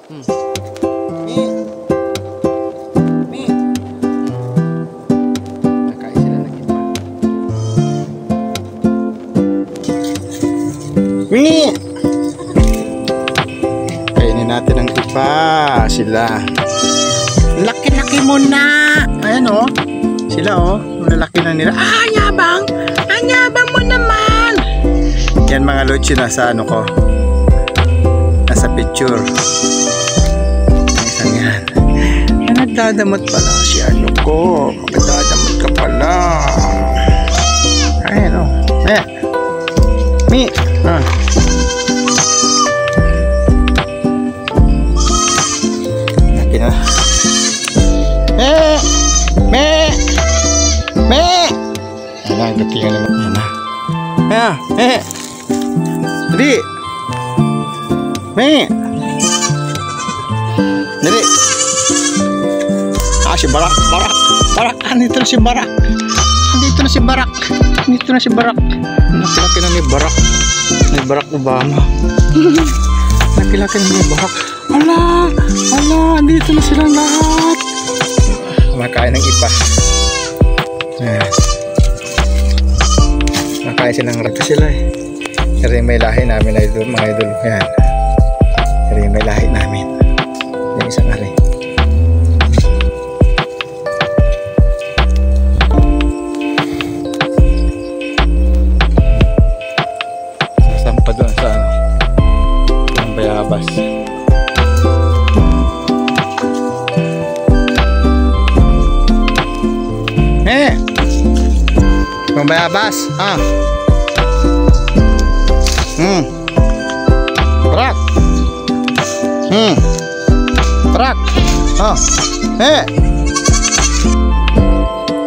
Mi. Mi. Nakain sila ng iba. Mi. Kainin natin ang iba. Sila. Laki-laki mo na. Ayan o. Sila o. Lalaki na nila. Ah, yabang. Ang yabang mo naman. Yan mga lods, yun nasa ano ko. Nasa picture. Isang yan. Yan, nagdadamot pala si ano ko. Nagdadamot ka pala. Ayan o. Ayan. Mi. Ah. Laki na. Me. Ayan, gatingan naman. Ayan na. Ayan. Dali. Me. Dali. Ah, si Barak. Andito na si Barak. Nakilaki na ni Barak. Ni Barack Obama. Nakilaki na ni Barak. Ala, andito na silang lahat. Kumakain ng ipa. Ayan. Kumakain silang rata sila eh. Kasi may lahi namin idol, mga idol. Ayan. Kasi may lahi namin. Yung isang ari. Sasampa doon sa ang bayabas. Ang bayabas. Barak. Barak.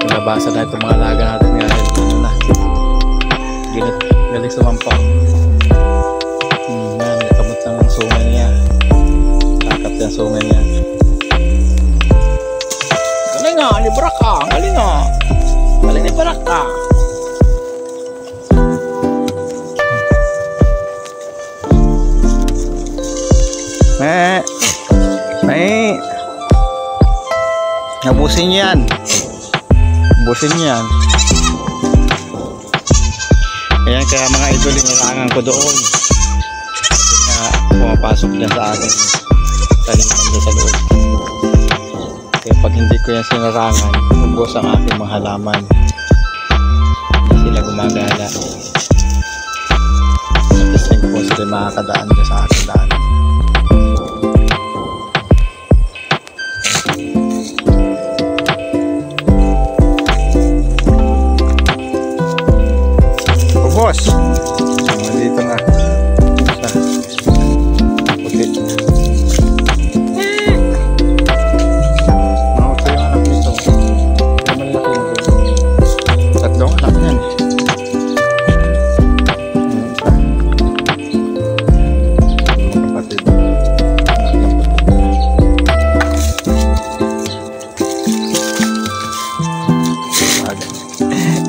Nabasa na itong mga alaga natin ngayon. Galing sa mampaw. Yan, nakamot ng sungay niya. Kakap yung sungay niya. Galing nga, ni Barak ka. Galing nga. Galing ni Barak ka. Nabusin yan. Ayan, kaya mga idol, inarangan ko doon. Kaya pumapasok dyan sa akin. Taliman dyan sa loob. Kaya pag hindi ko yan sinarangan, ubos ang aking mga halaman. Hindi sila gumagala. At the po sila makakadaan dyan sa aking daan. Boss, dito nga. Puti. Mauto yung anak nito. Malaki na rin. Tatlong anak yan. Kapatid.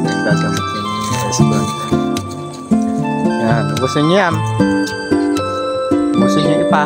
Nagdadamot yung husband. Yan, ubusin niya. Ubusin niya ipa.